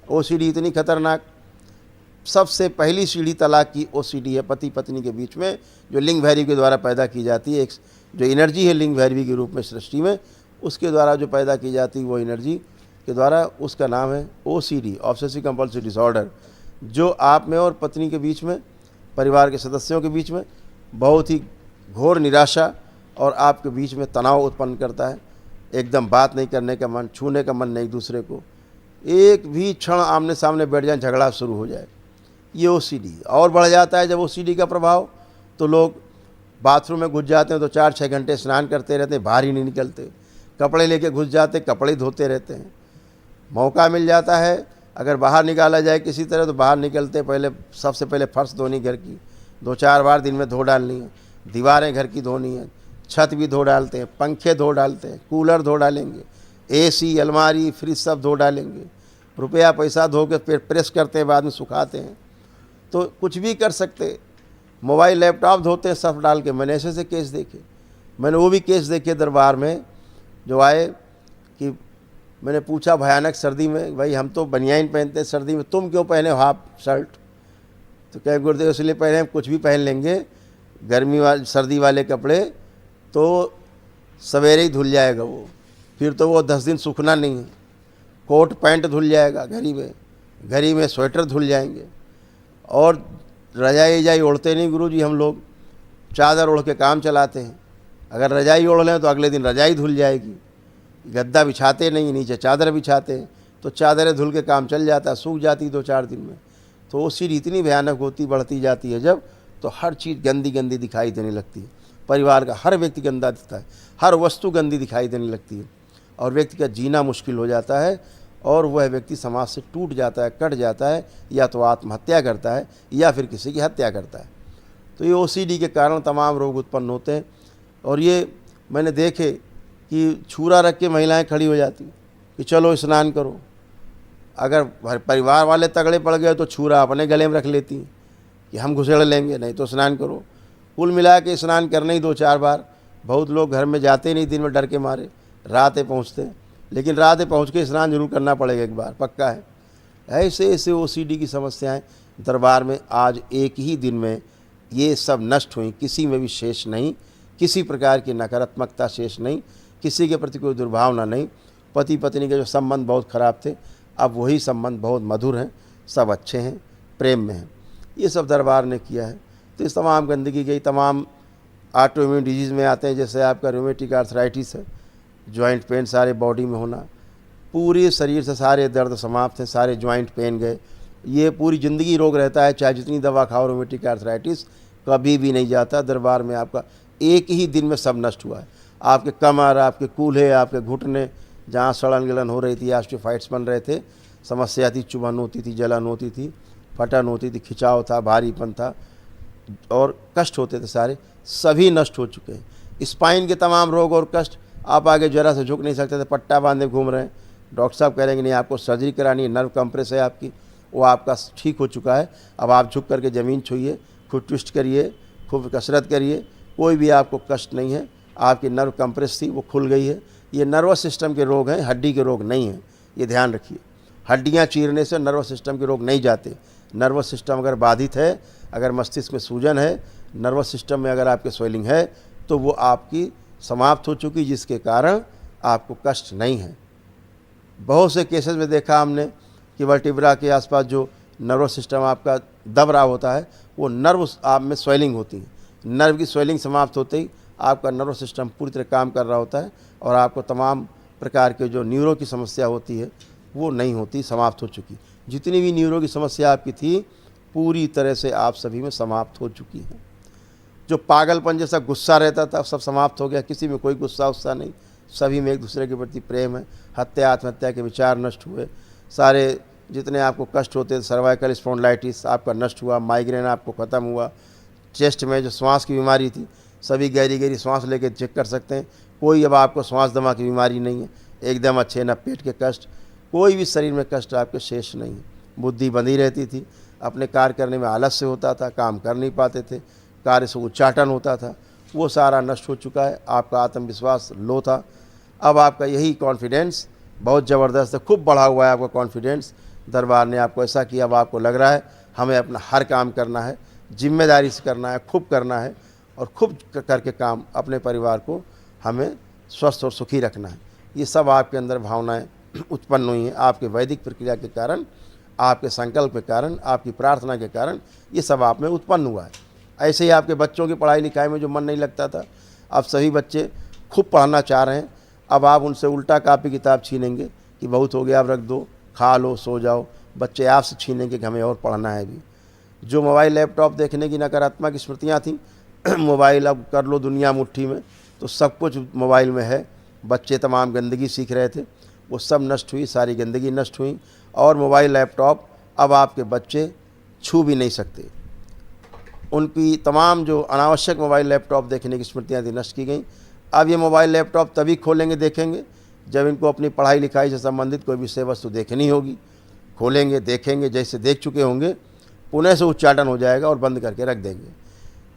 OCD इतनी खतरनाक, सबसे पहली सीढ़ी तलाक की ओसीडी है, पति पत्नी के बीच में जो लिंग भैरवी के द्वारा पैदा की जाती है। एक जो एनर्जी है लिंग भैरवी के रूप में सृष्टि में, उसके द्वारा जो पैदा की जाती है वो एनर्जी के द्वारा, उसका नाम है ओसीडी, ऑब्सेसिव कंपल्सिव डिसऑर्डर, जो आप में और पत्नी के बीच में, परिवार के सदस्यों के बीच में बहुत ही घोर निराशा और आपके बीच में तनाव उत्पन्न करता है। एकदम बात नहीं करने का मन, छूने का मन नहीं एक दूसरे को, एक भी क्षण आमने सामने बैठ जाए झगड़ा शुरू हो जाए। ये ओसीडी और बढ़ जाता है जब ओसीडी का प्रभाव, तो लोग बाथरूम में घुस जाते हैं तो 4-6 घंटे स्नान करते रहते हैं, बाहर ही नहीं निकलते। कपड़े लेके घुस जाते, कपड़े धोते रहते हैं। मौका मिल जाता है अगर बाहर निकाला जाए किसी तरह तो बाहर निकलते पहले सबसे पहले फर्श धोनी घर की, 2-4 बार दिन में धो डालनी है, दीवारें घर की धोनी है, छत भी धो डालते हैं, पंखे धो डालते हैं, कूलर धो डालेंगे, एसी, अलमारी, फ्रिज सब धो डालेंगे, रुपया पैसा धो के फिर प्रेस करते हैं, बाद में सुखाते हैं। तो कुछ भी कर सकते, मोबाइल लैपटॉप धोते हैं सर्फ डाल के। मैंने ऐसे केस देखे, मैंने वो भी केस देखे दरबार में जो आए कि मैंने पूछा भयानक सर्दी में, भाई हम तो बनियाइन पहनते हैं सर्दी में, तुम क्यों पहने हो हाफ शर्ट? तो कहे गुरुदेव इसलिए पहने, हम कुछ भी पहन लेंगे, गर्मी वाले सर्दी वाले कपड़े तो सवेरे ही धुल जाएगा वो, फिर तो वो 10 दिन सूखना नहीं है। कोट पैंट धुल जाएगा घरी में स्वेटर धुल जाएंगे। और रजाई ओढ़ते नहीं गुरुजी, हम लोग चादर ओढ़ के काम चलाते हैं। अगर रजाई ओढ़ लें तो अगले दिन रजाई धुल जाएगी। गद्दा बिछाते नहीं, नीचे चादर बिछाते हैं तो चादरें धुल के काम चल जाता है, सूख जाती 2-4 दिन में। तो वो सीढ़ी इतनी भयानक होती बढ़ती जाती है जब, तो हर चीज़ गंदी गंदी दिखाई देने लगती है। परिवार का हर व्यक्ति गंदा दिखता है, हर वस्तु गंदी दिखाई देने लगती है और व्यक्ति का जीना मुश्किल हो जाता है और वह व्यक्ति समाज से टूट जाता है, कट जाता है, या तो आत्महत्या करता है या फिर किसी की हत्या करता है। तो ये ओसीडी के कारण तमाम रोग उत्पन्न होते हैं। और ये मैंने देखे कि छुरा रख के महिलाएं खड़ी हो जाती कि चलो स्नान करो। अगर परिवार वाले तगड़े पड़ गए तो छुरा अपने गले में रख लेती कि हम घुसेड़ लेंगे, नहीं तो स्नान करो। कुल मिला के स्नान करने ही 2-4 बार। बहुत लोग घर में जाते नहीं दिन में डर के मारे, रात पहुँचते हैं, लेकिन रात पहुँच के स्नान जरूर करना पड़ेगा एक बार, पक्का है। ऐसे ऐसे ओसीडी की समस्याएं दरबार में आज एक ही दिन में ये सब नष्ट हुई, किसी में भी शेष नहीं, किसी प्रकार की नकारात्मकता शेष नहीं, किसी के प्रति कोई दुर्भावना नहीं। पति पत्नी के जो संबंध बहुत ख़राब थे, अब वही संबंध बहुत मधुर हैं, सब अच्छे हैं, प्रेम में हैं। ये सब दरबार ने किया है। तो इस तमाम गंदगी गई, तमाम ऑटो इम्यून डिजीज़ में आते हैं, जैसे आपका रूमेटिक आर्थराइटिस है, जॉइंट पेन सारे बॉडी में होना, पूरे शरीर से सारे दर्द समाप्त हैं, सारे जॉइंट पेन गए। ये पूरी ज़िंदगी रोग रहता है, चाहे जितनी दवा खाओ, रूमेटिक आर्थराइटिस कभी भी नहीं जाता। दरबार में आपका एक ही दिन में सब नष्ट हुआ है। आपके कमर, आपके कूल्हे, आपके घुटने, जहाँ सड़न गलन हो रही थी, ऑस्टियोफाइट्स बन रहे थे, समस्या थी, चुभन होती थी, जलन होती थी, फटन होती थी, खिंचाव था, भारीपन था और कष्ट होते थे, सारे सभी नष्ट हो चुके हैं। स्पाइन के तमाम रोग और कष्ट, आप आगे जरा से झुक नहीं सकते थे, पट्टा बांधे घूम रहे हैं, डॉक्टर साहब कह रहे हैं कि नहीं आपको सर्जरी करानी है, नर्व कंप्रेस है आपकी, वो आपका ठीक हो चुका है। अब आप झुक करके ज़मीन छूइए, खूब ट्विस्ट करिए, खूब कसरत करिए, कोई भी आपको कष्ट नहीं है। आपकी नर्व कंप्रेस थी वो खुल गई है। ये नर्वस सिस्टम के रोग हैं, हड्डी के रोग नहीं हैं, ये ध्यान रखिए। हड्डियाँ चीरने से नर्वस सिस्टम के रोग नहीं जाते। नर्वस सिस्टम अगर बाधित है, अगर मस्तिष्क में सूजन है, नर्वस सिस्टम में अगर आपके स्वेलिंग है, तो वो आपकी समाप्त हो चुकी, जिसके कारण आपको कष्ट नहीं है। बहुत से केसेस में देखा हमने कि वर्टिब्रा के आसपास जो नर्वस सिस्टम आपका दब रहा होता है, वो नर्व आप में स्वेलिंग होती है। नर्व की स्वेलिंग समाप्त होते ही आपका नर्वस सिस्टम पूरी तरह काम कर रहा होता है और आपको तमाम प्रकार के जो न्यूरो की समस्या होती है वो नहीं होती, समाप्त हो चुकी। जितनी भी न्यूरो की समस्या आपकी थी पूरी तरह से आप सभी में समाप्त हो चुकी है। जो पागलपन जैसा गुस्सा रहता था सब समाप्त हो गया, किसी में कोई गुस्सा उस्सा नहीं, सभी में एक दूसरे के प्रति प्रेम है। हत्या आत्महत्या के विचार नष्ट हुए, सारे जितने आपको कष्ट होते थे, सर्वाइकल स्पॉन्डिलाइटिस आपका नष्ट हुआ, माइग्रेन आपको ख़त्म हुआ, चेस्ट में जो श्वास की बीमारी थी सभी गहरी गहरी सांस लेके चेक कर सकते हैं, कोई अब आपको श्वास दमा की बीमारी नहीं है, एकदम अच्छे, न पेट के कष्ट, कोई भी शरीर में कष्ट आपके शेष नहीं है। बुद्धि बंधी रहती थी, अपने कार्य करने में आलस्य होता था, काम कर नहीं पाते थे, कार्य से उच्चाटन होता था, वो सारा नष्ट हो चुका है। आपका आत्मविश्वास लो था, अब आपका यही कॉन्फिडेंस बहुत ज़बरदस्त है, खूब बढ़ा हुआ है आपका कॉन्फिडेंस दरबार ने आपको ऐसा किया, अब आपको लग रहा है हमें अपना हर काम करना है, जिम्मेदारी से करना है, खूब करना है और खूब करके काम अपने परिवार को हमें स्वस्थ और सुखी रखना है। ये सब आपके अंदर भावनाएं उत्पन्न हुई हैं आपके वैदिक प्रक्रिया के कारण, आपके संकल्प के कारण, आपकी प्रार्थना के कारण ये सब आप में उत्पन्न हुआ है। ऐसे ही आपके बच्चों की पढ़ाई लिखाई में जो मन नहीं लगता था, अब सभी बच्चे खूब पढ़ना चाह रहे हैं। अब आप उनसे उल्टा कापी किताब छीनेंगे कि बहुत हो गया, अब रख दो, खा लो, सो जाओ। बच्चे आपसे छीनेंगे कि हमें और पढ़ना है भी। जो मोबाइल लैपटॉप देखने की नकारात्मक स्मृतियाँ थीं, मोबाइल अब कर लो दुनिया मुट्ठी में, तो सब कुछ मोबाइल में है। बच्चे तमाम गंदगी सीख रहे थे, वो सब नष्ट हुई, सारी गंदगी नष्ट हुई। और मोबाइल लैपटॉप अब आपके बच्चे छू भी नहीं सकते। उनकी तमाम जो अनावश्यक मोबाइल लैपटॉप देखने की स्मृतियाँ थी नष्ट की गई। अब ये मोबाइल लैपटॉप तभी खोलेंगे, देखेंगे जब इनको अपनी पढ़ाई लिखाई से संबंधित कोई विषय वस्तु देखनी होगी। खोलेंगे, देखेंगे, जैसे देख चुके होंगे पुनः से उच्चाटन हो जाएगा और बंद करके रख देंगे।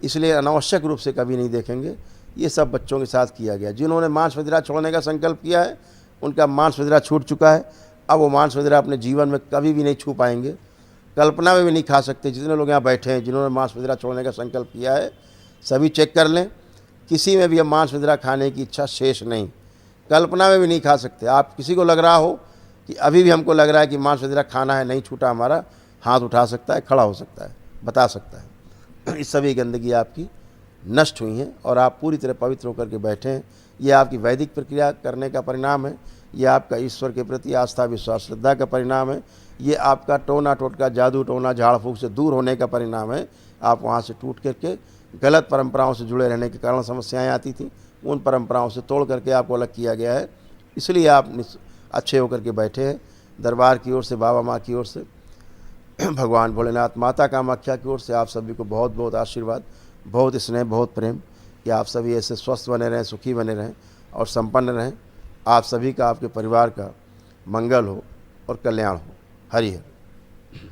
इसलिए अनावश्यक रूप से कभी नहीं देखेंगे। ये सब बच्चों के साथ किया गया। जिन्होंने मांस मदिरा छोड़ने का संकल्प किया है, उनका मांस मदिरा छूट चुका है। अब वो मांस मदिरा अपने जीवन में कभी भी नहीं छू पाएंगे, कल्पना में भी नहीं खा सकते। जितने लोग यहाँ बैठे हैं जिन्होंने मांस मदिरा छोड़ने का संकल्प किया है, सभी चेक कर लें, किसी में भी अब मांस मदिरा खाने की इच्छा शेष नहीं, कल्पना में भी नहीं खा सकते। आप किसी को लग रहा हो कि अभी भी हमको लग रहा है कि मांस मदिरा खाना है, नहीं छूटा हमारा, हाथ उठा सकता है, खड़ा हो सकता है, बता सकता है। इस सभी गंदगी आपकी नष्ट हुई हैं और आप पूरी तरह पवित्र होकर के बैठे हैं। ये आपकी वैदिक प्रक्रिया करने का परिणाम है। ये आपका ईश्वर के प्रति आस्था, विश्वास, श्रद्धा का परिणाम है। ये आपका टोना टोटका, जादू टोना, झाड़ फूक से दूर होने का परिणाम है। आप वहाँ से टूट करके गलत परंपराओं से जुड़े रहने के कारण समस्याएं आती थी, उन परंपराओं से तोड़ करके आपको अलग किया गया है। इसलिए आप अच्छे होकर के बैठे हैं। दरबार की ओर से, बाबा माँ की ओर से, भगवान भोलेनाथ, माता कामाख्या की ओर से आप सभी को बहुत बहुत आशीर्वाद, बहुत स्नेह, बहुत प्रेम कि आप सभी ऐसे स्वस्थ बने रहें, सुखी बने रहें और संपन्न रहें। आप सभी का, आपके परिवार का मंगल हो और कल्याण हो। हरि हरि।